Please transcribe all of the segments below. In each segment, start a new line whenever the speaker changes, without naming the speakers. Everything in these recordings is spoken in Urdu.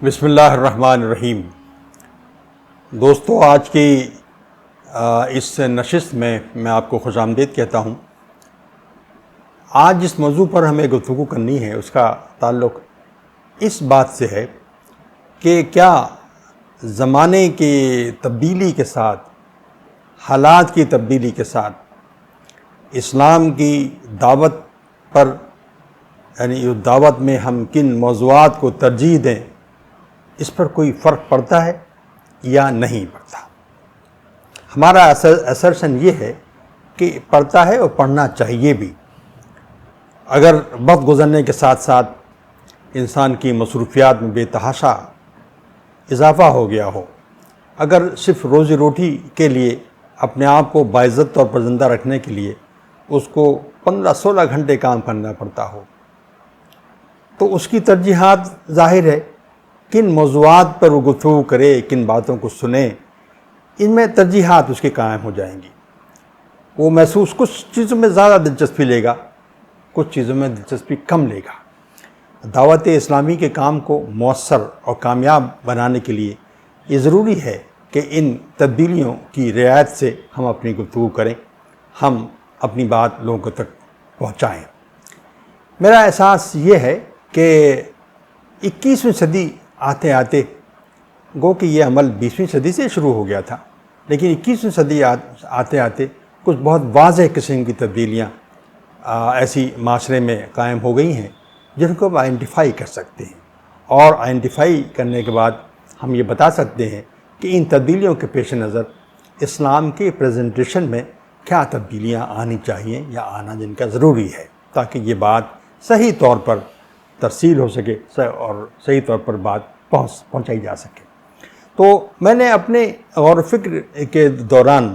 بسم اللہ الرحمن الرحیم۔ دوستو، آج کی اس نشست میں آپ کو خوش آمدید کہتا ہوں۔ آج جس موضوع پر ہمیں گفتگو کرنی ہے اس کا تعلق اس بات سے ہے کہ کیا زمانے کی تبدیلی کے ساتھ، حالات کی تبدیلی کے ساتھ اسلام کی دعوت پر، یعنی اس دعوت میں ہم کن موضوعات کو ترجیح دیں، اس پر کوئی فرق پڑتا ہے یا نہیں پڑتا۔ ہمارا اسرشن یہ ہے کہ پڑتا ہے اور پڑھنا چاہیے بھی۔ اگر وقت گزرنے کے ساتھ ساتھ انسان کی مصروفیات میں بے تحاشا اضافہ ہو گیا ہو، اگر صرف روزی روٹی کے لیے اپنے آپ کو باعزت طور پر زندہ رکھنے کے لیے اس کو 15-16 گھنٹے کام کرنا پڑتا ہو، تو اس کی ترجیحات ظاہر ہے، کن موضوعات پر وہ گفتگو کرے، کن باتوں کو سنے، ان میں ترجیحات اس کے قائم ہو جائیں گی۔ وہ محسوس کچھ چیزوں میں زیادہ دلچسپی لے گا، کچھ چیزوں میں دلچسپی کم لے گا۔ دعوت اسلامی کے کام کو مؤثر اور کامیاب بنانے کے لیے یہ ضروری ہے کہ ان تبدیلیوں کی رعایت سے ہم اپنی گفتگو کریں، ہم اپنی بات لوگوں تک پہنچائیں۔ میرا احساس یہ ہے کہ 21ویں صدی آتے آتے، گو کہ یہ عمل 20ویں صدی سے شروع ہو گیا تھا، لیکن 21ویں صدی آتے آتے کچھ بہت واضح قسم کی تبدیلیاں ایسی معاشرے میں قائم ہو گئی ہیں جن کو ہم آئیڈینٹیفائی کر سکتے ہیں، اور آئیڈینٹیفائی کرنے کے بعد ہم یہ بتا سکتے ہیں کہ ان تبدیلیوں کے پیش نظر اسلام کے پریزنٹیشن میں کیا تبدیلیاں آنی چاہیے یا آنا جن کا ضروری ہے، تاکہ یہ بات صحیح طور پر ترسیل ہو سکے اور صحیح طور پر بات پہنچائی جا سکے۔ تو میں نے اپنے غور و فکر کے دوران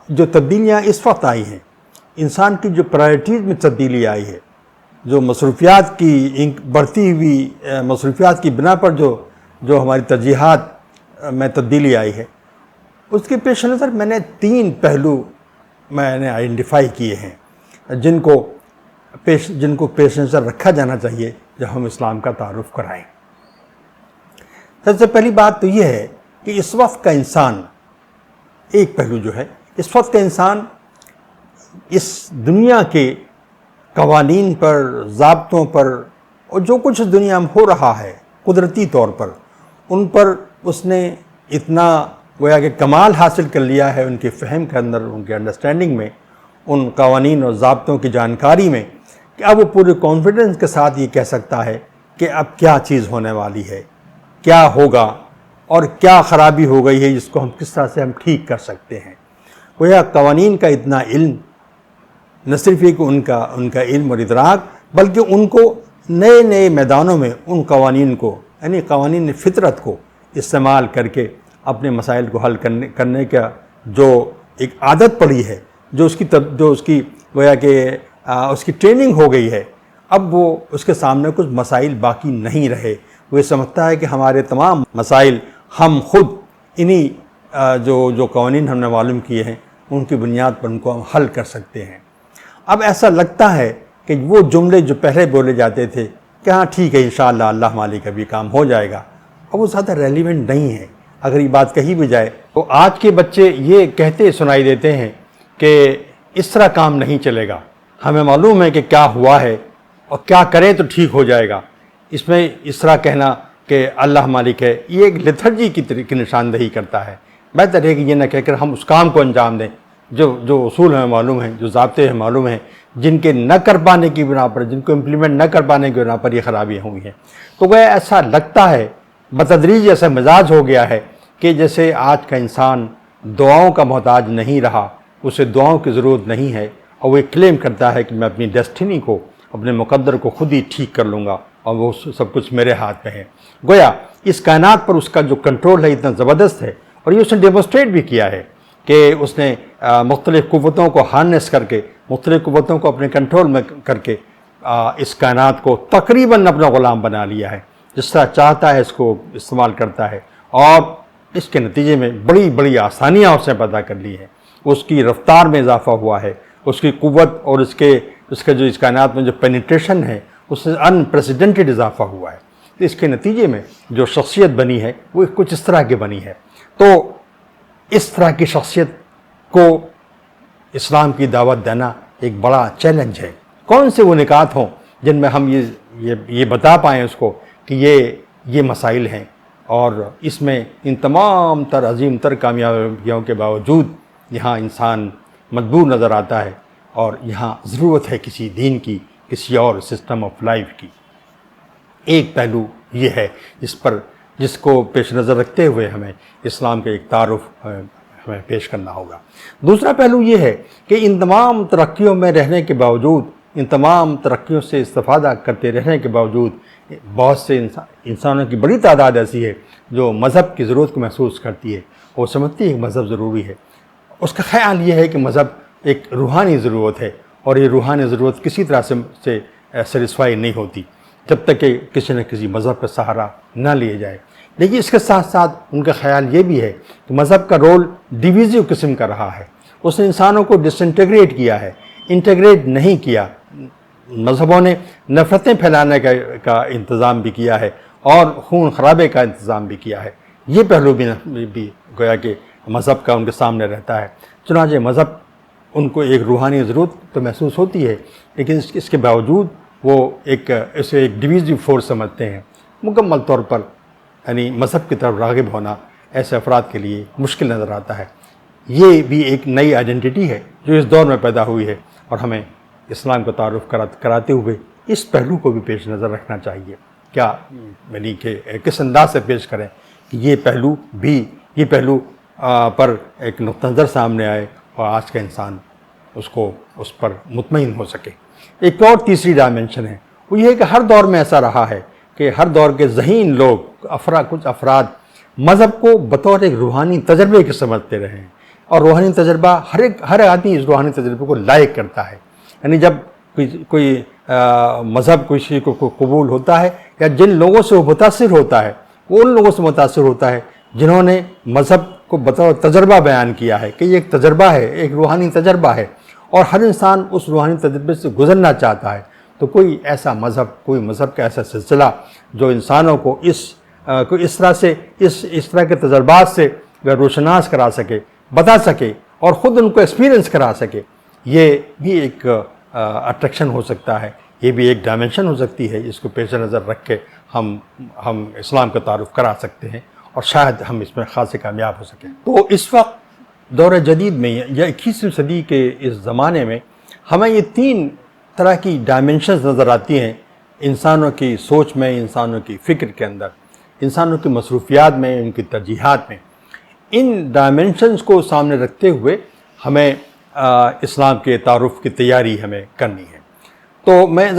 جو تبدیلیاں اس وقت آئی ہیں، انسان کی جو پرائرٹیز میں تبدیلی آئی ہے، جو مصروفیات کی بڑھتی ہوئی مصروفیات کی بنا پر جو ہماری ترجیحات میں تبدیلی آئی ہے، اس کے پیش نظر میں نے 3 پہلو میں نے آئیڈینٹیفائی کیے ہیں جن کو پیش نظر رکھا جانا چاہیے جب ہم اسلام کا تعارف کرائیں۔ سب سے پہلی بات تو یہ ہے کہ اس وقت کا انسان، ایک پہلو جو ہے، اس وقت کا انسان اس دنیا کے قوانین پر، ضابطوں پر، اور جو کچھ اس دنیا میں ہو رہا ہے قدرتی طور پر، ان پر اس نے اتنا گویا کہ کمال حاصل کر لیا ہے ان کے فہم کے اندر، ان کے انڈرسٹینڈنگ میں، ان قوانین اور ضابطوں کی جانکاری میں، کہ اب وہ پورے کانفیڈنس کے ساتھ یہ کہہ سکتا ہے کہ اب کیا چیز ہونے والی ہے، کیا ہوگا، اور کیا خرابی ہو گئی ہے جس کو ہم کس طرح سے ہم ٹھیک کر سکتے ہیں۔ گویا قوانین کا اتنا علم، نہ صرف یہ کہ ان کا علم اور ادراک، بلکہ ان کو نئے نئے میدانوں میں ان قوانین کو، یعنی قوانین فطرت کو استعمال کر کے اپنے مسائل کو حل کرنے کا جو ایک عادت پڑی ہے، جو اس کی گویا کہ اس کی ٹریننگ ہو گئی ہے، اب وہ اس کے سامنے کچھ مسائل باقی نہیں رہے۔ وہ یہ سمجھتا ہے کہ ہمارے تمام مسائل ہم خود انہی جو قوانین ہم نے معلوم کیے ہیں ان کی بنیاد پر ان کو ہم حل کر سکتے ہیں۔ اب ایسا لگتا ہے کہ وہ جملے جو پہلے بولے جاتے تھے کہ ہاں ٹھیک ہے انشاءاللہ اللہ مالک ابھی کام ہو جائے گا، اب وہ زیادہ ریلیونٹ نہیں ہے۔ اگر یہ بات کہی بھی جائے تو آج کے بچے یہ کہتے سنائی دیتے ہیں کہ اس طرح کام نہیں چلے گا، ہمیں معلوم ہے کہ کیا ہوا ہے اور کیا کریں تو ٹھیک ہو جائے گا۔ اس میں اس طرح کہنا کہ اللہ مالک ہے، یہ ایک لیتھرجی کی نشاندہی کرتا ہے۔ بہتر ہے کہ یہ نہ کہہ کر ہم اس کام کو انجام دیں جو اصول ہمیں معلوم ہیں، جو ضابطے ہمیں معلوم ہیں، جن کے نہ کر پانے کی بنا پر، جن کو امپلیمنٹ نہ کر پانے کی بنا پر یہ خرابیاں ہوئی ہیں۔ تو وہ ایسا لگتا ہے، بتدریج ایسا مزاج ہو گیا ہے کہ جیسے آج کا انسان دعاؤں کا محتاج نہیں رہا، اسے دعاؤں کی ضرورت نہیں ہے، اور وہ کلیم کرتا ہے کہ میں اپنی ڈیسٹینی کو، اپنے مقدر کو خود ہی ٹھیک کر لوں گا اور وہ سب کچھ میرے ہاتھ میں ہے۔ گویا اس کائنات پر اس کا جو کنٹرول ہے اتنا زبردست ہے، اور یہ اس نے ڈیمونسٹریٹ بھی کیا ہے کہ اس نے مختلف قوتوں کو ہارنس کر کے، مختلف قوتوں کو اپنے کنٹرول میں کر کے اس کائنات کو تقریباً اپنا غلام بنا لیا ہے، جس طرح چاہتا ہے اس کو استعمال کرتا ہے، اور اس کے نتیجے میں بڑی بڑی آسانیاں اس نے پیدا کر لی ہیں۔ اس کی رفتار میں اضافہ ہوا ہے، اس کی قوت اور اس کا جو اس کائنات میں جو پینیٹریشن ہے اس سے ان پریسیڈنٹڈ اضافہ ہوا ہے۔ تو اس کے نتیجے میں جو شخصیت بنی ہے وہ کچھ اس طرح کی بنی ہے۔ تو اس طرح کی شخصیت کو اسلام کی دعوت دینا ایک بڑا چیلنج ہے۔ کون سے وہ نکات ہوں جن میں ہم یہ بتا پائیں اس کو کہ یہ مسائل ہیں، اور اس میں ان تمام تر عظیم تر کامیابیوں کے باوجود یہاں انسان مجبور نظر آتا ہے، اور یہاں ضرورت ہے کسی دین کی، کسی اور سسٹم آف لائف کی۔ ایک پہلو یہ ہے جس کو پیش نظر رکھتے ہوئے ہمیں اسلام کے ایک تعارف ہمیں پیش کرنا ہوگا۔ دوسرا پہلو یہ ہے کہ ان تمام ترقیوں میں رہنے کے باوجود، ان تمام ترقیوں سے استفادہ کرتے رہنے کے باوجود، بہت سے انسانوں کی بڑی تعداد ایسی ہے جو مذہب کی ضرورت کو محسوس کرتی ہے، وہ سمجھتی ہے کہ مذہب ضروری ہے۔ اس کا خیال یہ ہے کہ مذہب ایک روحانی ضرورت ہے، اور یہ روحانی ضرورت کسی طرح سے سیٹسفائی نہیں ہوتی جب تک کہ کسی نہ کسی مذہب کا سہارا نہ لیا جائے۔ لیکن اس کے ساتھ ساتھ ان کا خیال یہ بھی ہے کہ مذہب کا رول ڈویژیو قسم کا رہا ہے، اس نے انسانوں کو ڈس انٹیگریٹ کیا ہے، انٹیگریٹ نہیں کیا۔ مذہبوں نے نفرتیں پھیلانے کا انتظام بھی کیا ہے، اور خون خرابے کا انتظام بھی کیا ہے۔ یہ پہلو بھی گویا کہ مذہب کا ان کے سامنے رہتا ہے۔ چنانچہ مذہب ان کو ایک روحانی ضرورت تو محسوس ہوتی ہے، لیکن اس کے باوجود وہ اسے ایک ڈویژیو فورس سمجھتے ہیں۔ مکمل طور پر یعنی مذہب کی طرف راغب ہونا ایسے افراد کے لیے مشکل نظر آتا ہے۔ یہ بھی ایک نئی آئیڈینٹی ہے جو اس دور میں پیدا ہوئی ہے، اور ہمیں اسلام کا تعارف کراتے ہوئے اس پہلو کو بھی پیش نظر رکھنا چاہیے۔ کیا یعنی کہ کس انداز سے پیش کریں کہ یہ پہلو پر ایک نقطہ نظر سامنے آئے، اور آج کا انسان اس پر مطمئن ہو سکے۔ ایک اور تیسری ڈائمنشن ہے، وہ یہ ہے کہ ہر دور میں ایسا رہا ہے کہ ہر دور کے ذہین لوگ، کچھ افراد مذہب کو بطور ایک روحانی تجربے کے سمجھتے رہے ہیں، اور روحانی تجربہ ہر آدمی اس روحانی تجربے کو لائق کرتا ہے۔ یعنی جب کوئی مذہب کسی کو قبول ہوتا ہے، یا جن لوگوں سے وہ متاثر ہوتا ہے، وہ ان لوگوں سے متاثر ہوتا ہے جنہوں نے مذہب کو بطور تجربہ بیان کیا ہے کہ یہ ایک تجربہ ہے، ایک روحانی تجربہ ہے، اور ہر انسان اس روحانی تجربے سے گزرنا چاہتا ہے۔ تو کوئی مذہب کا ایسا سلسلہ جو انسانوں کو اس طرح کے تجربات سے روشناس کرا سکے، بتا سکے، اور خود ان کو ایکسپیرئنس کرا سکے، یہ بھی ایک اٹریکشن ہو سکتا ہے، یہ بھی ایک ڈائمنشن ہو سکتی ہے۔ اس کو پیش نظر رکھ کے ہم اسلام کا تعارف کرا سکتے ہیں، اور شاید ہم اس میں خاصے کامیاب ہو سکیں۔ تو اس وقت دور جدید میں یا 21ویں صدی کے اس زمانے میں ہمیں یہ 3 طرح کی ڈائمنشنز نظر آتی ہیں انسانوں کی سوچ میں، انسانوں کی فکر کے اندر، انسانوں کی مصروفیات میں، ان کی ترجیحات میں۔ ان ڈائمنشنز کو سامنے رکھتے ہوئے ہمیں اسلام کے تعارف کی تیاری ہمیں کرنی ہے۔ تو میں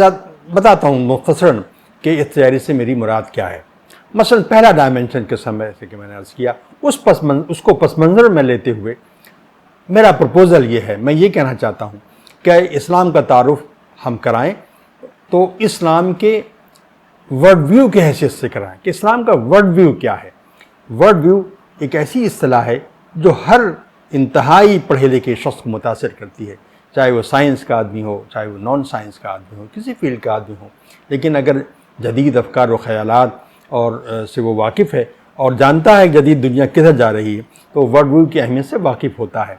بتاتا ہوں مختصراً کہ اس تیاری سے میری مراد کیا ہے۔ مثلا پہلا ڈائمنشن کے سمے سے کہ میں نے عرض کیا، اس کو پس منظر میں لیتے ہوئے میرا پرپوزل یہ ہے، میں یہ کہنا چاہتا ہوں کہ اسلام کا تعارف ہم کرائیں تو اسلام کے ورڈ ویو کی حیثیت سے کرائیں کہ اسلام کا ورڈ ویو کیا ہے۔ ورڈ ویو ایک ایسی اصطلاح ہے جو ہر انتہائی پڑھے لکھے شخص کو متاثر کرتی ہے، چاہے وہ سائنس کا آدمی ہو، چاہے وہ نان سائنس کا آدمی ہو، کسی فیلڈ کا آدمی ہو، لیکن اگر جدید افکار و خیالات اور سے وہ واقف ہے اور جانتا ہے کہ جدید دنیا کدھر جا رہی ہے، تو ورڈ ویو کی اہمیت سے واقف ہوتا ہے۔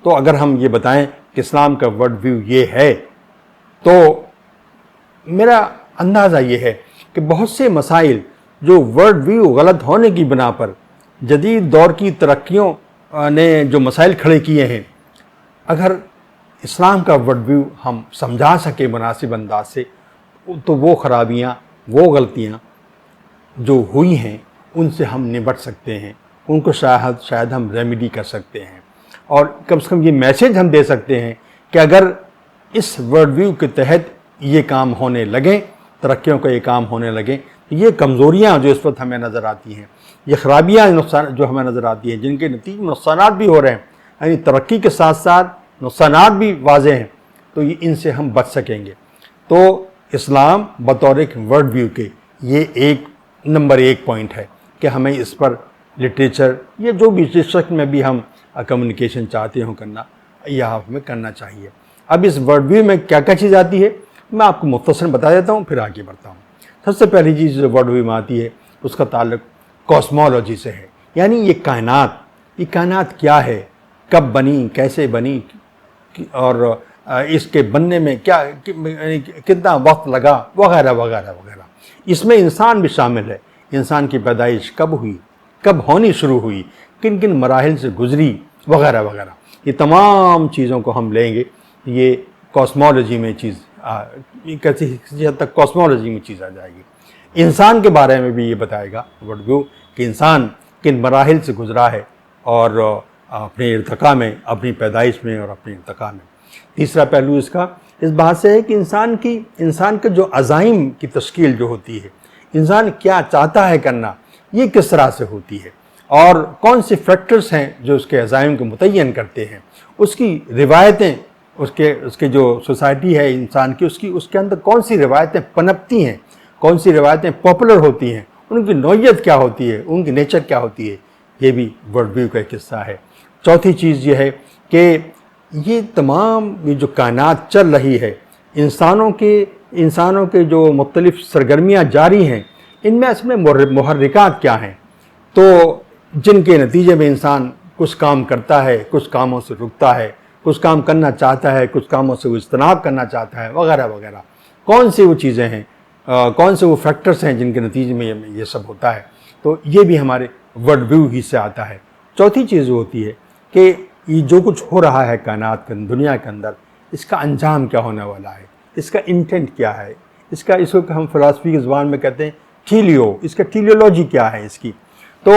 تو اگر ہم یہ بتائیں کہ اسلام کا ورڈ ویو یہ ہے، تو میرا اندازہ یہ ہے کہ بہت سے مسائل جو ورڈ ویو غلط ہونے کی بنا پر جدید دور کی ترقیوں نے جو مسائل کھڑے کیے ہیں، اگر اسلام کا ورڈ ویو ہم سمجھا سکے مناسب انداز سے، تو وہ خرابیاں، وہ غلطیاں جو ہوئی ہیں ان سے ہم نمٹ سکتے ہیں، ان کو شاید ہم ریمیڈی کر سکتے ہیں، اور کم سے کم یہ میسیج ہم دے سکتے ہیں کہ اگر اس ورڈ ویو کے تحت یہ کام ہونے لگیں، ترقیوں کا یہ کام ہونے لگیں، تو یہ کمزوریاں جو اس وقت ہمیں نظر آتی ہیں، یہ خرابیاں جو ہمیں نظر آتی ہیں، جن کے نتیجے میں نقصانات بھی ہو رہے ہیں، یعنی ترقی کے ساتھ ساتھ نقصانات بھی واضح ہیں، تو ان سے ہم بچ سکیں گے۔ تو اسلام بطور ایک ورڈ ویو کے یہ نمبر 1 پوائنٹ ہے کہ ہمیں اس پر لٹریچر یا جو بھی جس شکل میں بھی ہم کمیونیکیشن چاہتے ہوں کرنا، یہ ہمیں کرنا چاہیے۔ اب اس ورڈ ویو میں کیا کیا چیز آتی ہے، میں آپ کو مختصراً بتا دیتا ہوں، پھر آگے بڑھتا ہوں۔ سب سے پہلی چیز جو ورلڈ ویو میں آتی ہے اس کا تعلق کاسمولوجی سے ہے، یعنی یہ کائنات کیا ہے، کب بنی، کیسے بنی، اور اس کے بننے میں کتنا وقت لگا، وغیرہ وغیرہ وغیرہ۔ اس میں انسان بھی شامل ہے، انسان کی پیدائش کب ہوئی، کب ہونی شروع ہوئی، کن کن مراحل سے گزری، وغیرہ وغیرہ۔ یہ تمام چیزوں کو ہم لیں گے، یہ کاسمولوجی میں چیز کسی حد تک کاسمولوجی میں چیز آ جائے گی۔ انسان کے بارے میں بھی یہ بتائے گا ورلڈ ویو کہ انسان کن مراحل سے گزرا ہے، اور اپنے ارتقاء میں، اپنی پیدائش میں اور اپنے ارتقاء میں۔ تیسرا پہلو اس بات سے ہے کہ انسان کے جو عزائم کی تشکیل جو ہوتی ہے، انسان کیا چاہتا ہے کرنا، یہ کس طرح سے ہوتی ہے، اور کون سے فیکٹرز ہیں جو اس کے عزائم کو متعین کرتے ہیں، اس کی روایتیں، اس کے جو سوسائٹی ہے انسان کی، اس کے اندر کون سی روایتیں پنپتی ہیں، کون سی روایتیں پاپولر ہوتی ہیں، ان کی نوعیت کیا ہوتی ہے، ان کی نیچر کیا ہوتی ہے، یہ بھی ورلڈ ویو کا ایک حصہ ہے۔ چوتھی چیز یہ ہے کہ یہ تمام یہ جو کائنات چل رہی ہے، انسانوں کے جو مختلف سرگرمیاں جاری ہیں، ان میں اس میں محرکات کیا ہیں، تو جن کے نتیجے میں انسان کچھ کام کرتا ہے، کچھ کاموں سے رکتا ہے، کچھ کام کرنا چاہتا ہے، کچھ کاموں سے وہ اجتناب کرنا چاہتا ہے، وغیرہ وغیرہ۔ کون سی وہ چیزیں ہیں، کون سے وہ فیکٹرز ہیں جن کے نتیجے میں یہ سب ہوتا ہے، تو یہ بھی ہمارے ورلڈ ویو ہی سے آتا ہے۔ چوتھی چیز ہوتی ہے کہ یہ جو کچھ ہو رہا ہے کائنات کے دنیا کے اندر، اس کا انجام کیا ہونے والا ہے، اس کا انٹینٹ کیا ہے، اس کو ہم فلسفی کی زبان میں کہتے ہیں ٹھیلیو، اس کا ٹھیلیولوجی کیا ہے اس کی۔ تو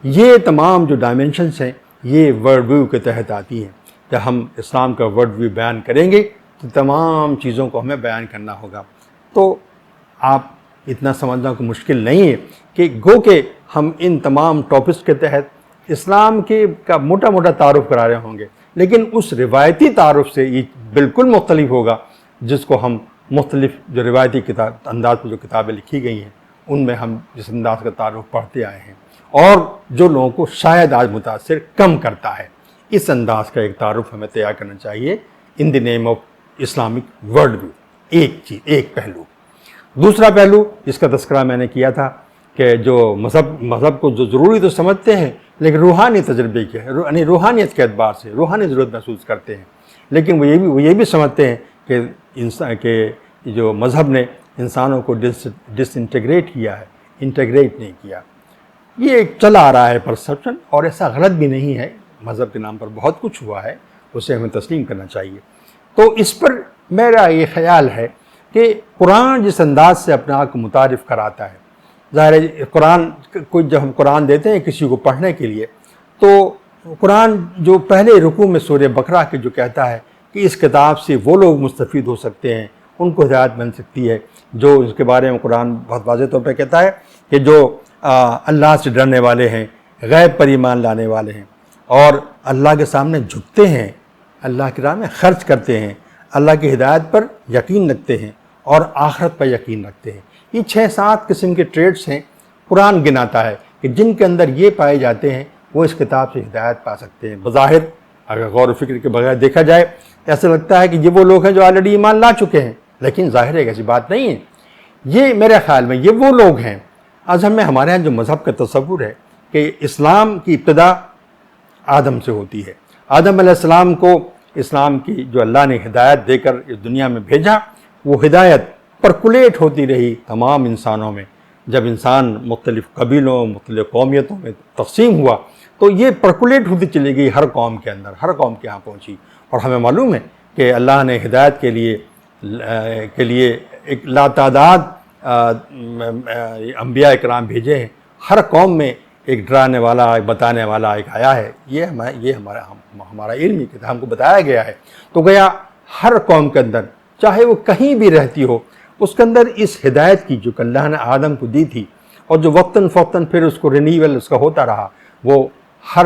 یہ تمام جو ڈائمینشنز ہیں یہ ورلڈ ویو کے تحت آتی ہیں۔ جب ہم اسلام کا ورلڈ ویو بیان کریں گے تو تمام چیزوں کو ہمیں بیان کرنا ہوگا۔ تو آپ اتنا سمجھنا کوئی مشکل نہیں ہے کہ گو کہ ہم ان تمام ٹاپکس کے تحت اسلام کا موٹا موٹا تعارف کرا رہے ہوں گے، لیکن اس روایتی تعارف سے یہ بالکل مختلف ہوگا جس کو ہم مختلف جو روایتی انداز میں جو کتابیں لکھی گئی ہیں ان میں ہم جس انداز کا تعارف پڑھتے آئے ہیں، اور جو لوگوں کو شاید آج متاثر کم کرتا ہے، اس انداز کا ایک تعارف ہمیں تیار کرنا چاہیے in the name of Islamic world view. ایک پہلو۔ دوسرا پہلو جس کا تذکرہ میں نے کیا تھا کہ جو مذہب کو جو ضروری تو سمجھتے ہیں لیکن روحانی تجربے کے یعنی روحانیت کے اعتبار سے روحانی ضرورت محسوس کرتے ہیں، لیکن وہ یہ بھی سمجھتے ہیں کہ جو مذہب نے انسانوں کو ڈس انٹیگریٹ کیا ہے، انٹیگریٹ نہیں کیا۔ یہ ایک چلا آ رہا ہے پرسپشن، اور ایسا غلط بھی نہیں ہے، مذہب کے نام پر بہت کچھ ہوا ہے، اسے ہمیں تسلیم کرنا چاہیے۔ تو اس پر میرا یہ خیال ہے کہ قرآن جس انداز سے اپنے آپ کو متعارف کراتا ہے، ظاہر ہے جب ہم قرآن دیتے ہیں کسی کو پڑھنے کے لیے، تو قرآن جو پہلے رکوع میں سورہ بقرہ کے جو کہتا ہے کہ اس کتاب سے وہ لوگ مستفید ہو سکتے ہیں، ان کو ہدایت مل سکتی ہے، جو اس کے بارے میں قرآن بہت واضح طور پہ کہتا ہے کہ جو اللہ سے ڈرنے والے ہیں، غیب پر ایمان لانے والے ہیں، اور اللہ کے سامنے جھکتے ہیں، اللہ کی راہ میں خرچ کرتے ہیں، اللہ کی ہدایت پر یقین رکھتے ہیں اور آخرت پر یقین رکھتے ہیں۔ یہ 6-7 قسم کے ٹریٹس ہیں قرآن گناتا ہے کہ جن کے اندر یہ پائے جاتے ہیں وہ اس کتاب سے ہدایت پا سکتے ہیں۔ بظاہر اگر غور و فکر کے بغیر دیکھا جائے ایسا لگتا ہے کہ یہ وہ لوگ ہیں جو آلریڈی ایمان لا چکے ہیں، لیکن ظاہر ہے ایسی بات نہیں ہے۔ یہ میرے خیال میں یہ وہ لوگ ہیں۔ اصل میں ہمارے ہاں جو مذہب کا تصور ہے کہ اسلام کی ابتدا آدم سے ہوتی ہے، آدم علیہ السلام کو اسلام کی جو اللہ نے ہدایت دے کر اس دنیا میں بھیجا، وہ ہدایت پرکولیٹ ہوتی رہی تمام انسانوں میں۔ جب انسان مختلف قبیلوں، مختلف قومیتوں میں تقسیم ہوا تو یہ پرکولیٹ ہوتی چلی گئی ہر قوم کے اندر، ہر قوم کے ہاں پہنچی۔ اور ہمیں معلوم ہے کہ اللہ نے ہدایت کے لیے ایک لاتعداد انبیاء اکرام بھیجے ہیں، ہر قوم میں ایک ڈرانے والا، ایک بتانے والا ایک آیا ہے۔ یہ ہمارا علم کہ ہم کو بتایا گیا ہے۔ تو گیا ہر قوم کے اندر چاہے وہ کہیں بھی رہتی ہو، اس کے اندر اس ہدایت کی جو اللہ نے آدم کو دی تھی، اور جو وقتاً فوقتاً پھر اس کو رینیول اس کا ہوتا رہا، وہ ہر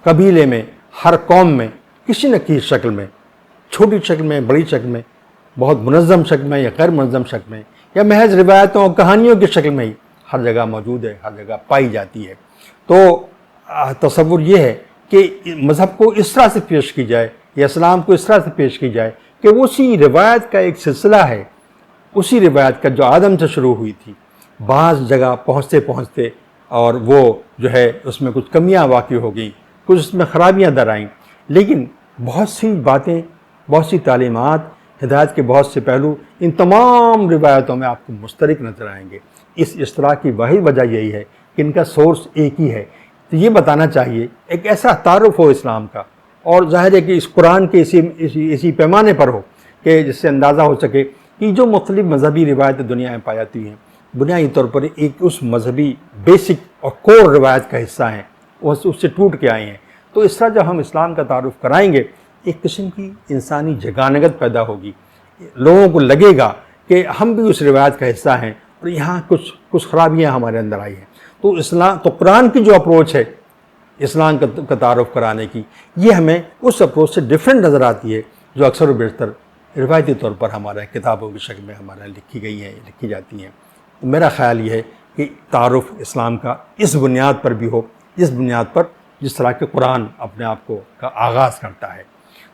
قبیلے میں، ہر قوم میں کسی نہ کسی شکل میں، چھوٹی شکل میں، بڑی شکل میں، بہت منظم شکل میں یا غیر منظم شکل میں، یا محض روایتوں اور کہانیوں کی شکل میں ہی ہر جگہ موجود ہے، ہر جگہ پائی جاتی ہے۔ تو تصور یہ ہے کہ مذہب کو اس طرح سے پیش کی جائے یا اسلام کو اس طرح سے پیش کی جائے کہ وہ اسی روایت کا ایک سلسلہ ہے اسی روایت کا جو آدم سے شروع ہوئی تھی، بعض جگہ پہنچتے پہنچتے اور وہ جو ہے اس میں کچھ کمیاں واقع ہو گئیں، کچھ اس میں خرابیاں در آئیں، لیکن بہت سی باتیں، بہت سی تعلیمات، ہدایت کے بہت سے پہلو ان تمام روایتوں میں آپ کو مشترک نظر آئیں گے۔ اس اشتراک کی واحد وجہ یہی ہے کہ ان کا سورس ایک ہی ہے۔ تو یہ بتانا چاہیے، ایک ایسا تعارف ہو اسلام کا، اور ظاہر ہے کہ اس قرآن کے اسی پیمانے پر ہو کہ جس سے اندازہ ہو سکے کہ جو مختلف مذہبی روایتیں دنیا میں پائی جاتی ہیں، بنیادی طور پر ایک اس مذہبی بیسک اور کور روایت کا حصہ ہیں، اس سے ٹوٹ کے آئے ہیں۔ تو اس طرح جب ہم اسلام کا تعارف کرائیں گے، ایک قسم کی انسانی جگانگت پیدا ہوگی، لوگوں کو لگے گا کہ ہم بھی اس روایت کا حصہ ہیں اور یہاں کچھ خرابیاں ہمارے اندر آئی ہیں۔ تو قرآن کی جو اپروچ ہے اسلام کا تعارف کرانے کی، یہ ہمیں اس اپروچ سے ڈیفرنٹ نظر آتی ہے جو اکثر و بیشتر روایتی طور پر ہمارے کتابوں کی شکل میں ہمارے لکھی گئی ہیں، لکھی جاتی ہیں۔ میرا خیال یہ ہے کہ تعارف اسلام کا اس بنیاد پر بھی ہو، اس بنیاد پر جس طرح کہ قرآن اپنے آپ کو کا آغاز کرتا ہے۔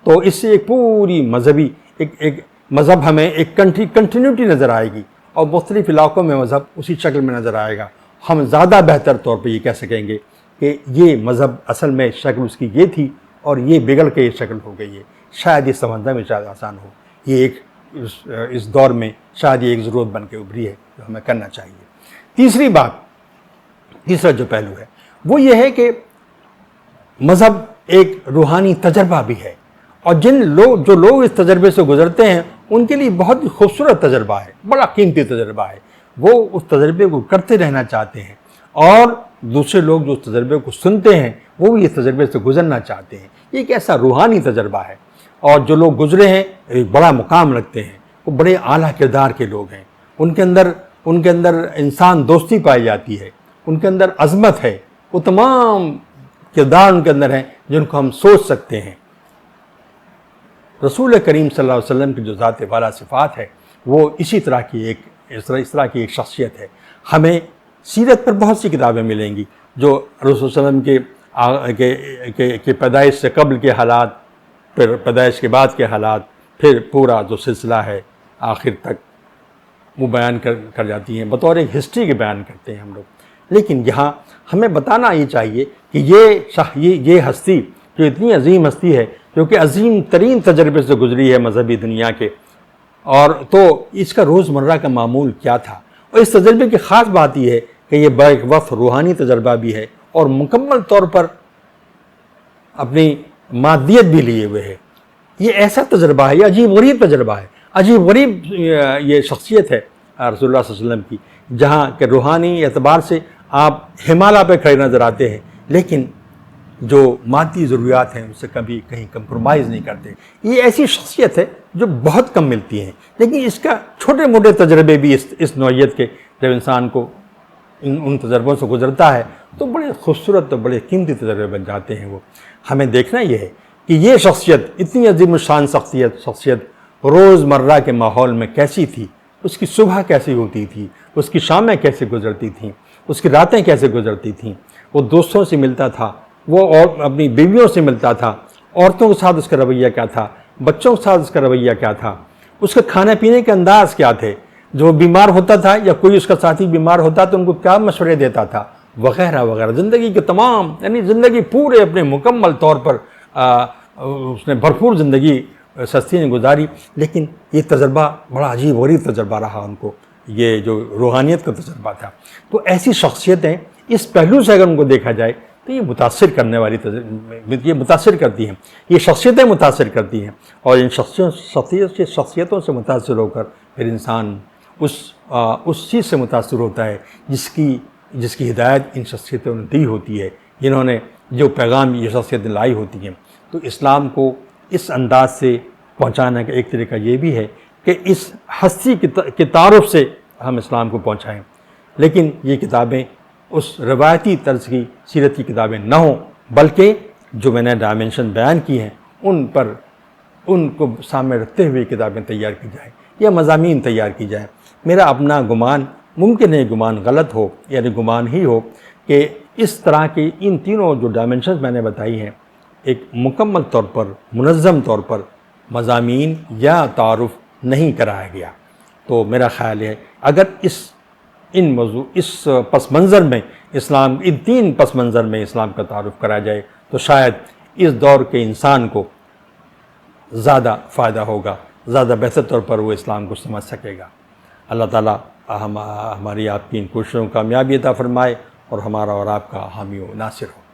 تو اس سے ایک پوری مذہبی ایک مذہب ہمیں ایک کنٹینیوٹی نظر آئے گی، اور مختلف علاقوں میں مذہب اسی شکل میں نظر آئے گا۔ ہم زیادہ بہتر طور پہ یہ کہہ سکیں گے کہ یہ مذہب اصل میں شکل اس کی یہ تھی اور یہ بگڑ کے یہ شکل ہو گئی ہے۔ شاید یہ سمجھنا میں شاید آسان ہو، یہ ایک اس دور میں شاید یہ ایک ضرورت بن کے ابھری ہے جو ہمیں کرنا چاہیے۔ تیسرا جو پہلو ہے وہ یہ ہے کہ مذہب ایک روحانی تجربہ بھی ہے، اور جو لوگ اس تجربے سے گزرتے ہیں ان کے لیے بہت ہی خوبصورت تجربہ ہے، بڑا قیمتی تجربہ ہے۔ وہ اس تجربے کو کرتے رہنا چاہتے ہیں، اور دوسرے لوگ جو اس تجربے کو سنتے ہیں وہ بھی اس تجربے سے گزرنا چاہتے ہیں۔ یہ ایک ایسا روحانی تجربہ ہے، اور جو لوگ گزرے ہیں ایک بڑا مقام رکھتے ہیں، وہ بڑے اعلیٰ کردار کے لوگ ہیں۔ ان کے اندر انسان دوستی پائی جاتی ہے، ان کے اندر عظمت ہے، وہ تمام کردار ان کے اندر ہیں جن کو ہم سوچ سکتے ہیں۔ رسول کریم صلی اللہ علیہ وسلم کی جو ذات والا صفات ہے وہ اس طرح کی ایک شخصیت ہے۔ ہمیں سیرت پر بہت سی کتابیں ملیں گی جو رسول صلی اللہ علیہ وسلم کے پیدائش سے قبل کے حالات، پھر پیدائش کے بعد کے حالات، پھر پورا جو سلسلہ ہے آخر تک وہ بیان کر جاتی ہیں، بطور ایک ہسٹری کے بیان کرتے ہیں ہم لوگ۔ لیکن یہاں ہمیں بتانا یہ چاہیے کہ یہ ہستی جو اتنی عظیم ہستی ہے، جو کہ عظیم ترین تجربے سے گزری ہے مذہبی دنیا کے، اور تو اس کا روزمرہ کا معمول کیا تھا۔ اور اس تجربے کی خاص بات یہ ہے کہ یہ بیک وقت روحانی تجربہ بھی ہے، اور مکمل طور پر اپنی مادیت بھی لیے ہوئے ہے۔ یہ ایسا تجربہ ہے، یہ عجیب غریب تجربہ ہے، عجیب غریب یہ شخصیت ہے رسول اللہ صلی اللہ علیہ وسلم کی، جہاں کہ روحانی اعتبار سے آپ ہمالیہ پہ کھڑے نظر آتے ہیں، لیکن جو مادی ضروریات ہیں اس سے کبھی کہیں کمپرومائز نہیں کرتے۔ یہ ایسی شخصیت ہے جو بہت کم ملتی ہیں، لیکن اس کا چھوٹے موٹے تجربے بھی اس نوعیت کے جب انسان کو ان تجربوں سے گزرتا ہے تو بڑے خوبصورت اور بڑے قیمتی تجربے بن جاتے ہیں۔ وہ ہمیں دیکھنا یہ ہے کہ یہ شخصیت، اتنی عظیم الشان شخصیت روزمرہ کے ماحول میں کیسی تھی، اس کی صبح کیسی ہوتی تھی، اس کی شامیں کیسے گزرتی تھیں، اس کی راتیں کیسے گزرتی تھیں۔ وہ دوستوں سے ملتا تھا، وہ اور اپنی بیویوں سے ملتا تھا، عورتوں کے ساتھ اس کا رویہ کیا تھا، بچوں کے ساتھ اس کا رویہ کیا تھا، اس کے کھانے پینے کے انداز کیا تھے، جو بیمار ہوتا تھا یا کوئی اس کا ساتھی بیمار ہوتا تو ان کو کیا مشورے دیتا تھا، وغیرہ وغیرہ۔ زندگی کے تمام، یعنی زندگی پورے اپنے مکمل طور پر اس نے بھرپور زندگی سستی نے گزاری، لیکن یہ تجربہ بڑا عجیب غریب تجربہ رہا ان کو، یہ جو روحانیت کا تجربہ تھا۔ تو ایسی شخصیتیں اس پہلو سے اگر ان کو دیکھا جائے تو یہ متاثر کرنے والی یہ متاثر کرتی ہیں، یہ شخصیتیں متاثر کرتی ہیں، اور ان شخصیتوں سے متاثر ہو کر پھر انسان اس چیز سے متاثر ہوتا ہے جس کی ہدایت ان شخصیتوں نے دی ہوتی ہے، جنہوں نے جو پیغام یہ شخصیتیں لائی ہوتی ہیں۔ تو اسلام کو اس انداز سے پہنچانے کا ایک طریقہ یہ بھی ہے کہ اس ہستی کے تعارف سے ہم اسلام کو پہنچائیں، لیکن یہ کتابیں اس روایتی طرز کی سیرت کی کتابیں نہ ہوں، بلکہ جو میں نے ڈائمنشن بیان کی ہیں ان کو سامنے رکھتے ہوئے کتابیں تیار کی جائیں یا مضامین تیار کی جائیں۔ میرا اپنا گمان، ممکن ہے گمان غلط ہو، یعنی گمان ہی ہو، کہ اس طرح کی ان تینوں جو ڈائمنشنز میں نے بتائی ہیں، ایک مکمل طور پر، منظم طور پر مضامین یا تعارف نہیں کرایا گیا۔ تو میرا خیال ہے اگر اس پس منظر میں ان تین پس منظر میں اسلام کا تعارف کرا جائے تو شاید اس دور کے انسان کو زیادہ فائدہ ہوگا، زیادہ بہتر طور پر وہ اسلام کو سمجھ سکے گا۔ اللہ تعالیٰ ہماری آپ کی ان کوششوں کو کامیابی عطا فرمائے اور ہمارا اور آپ کا حامی و ناصر ہو۔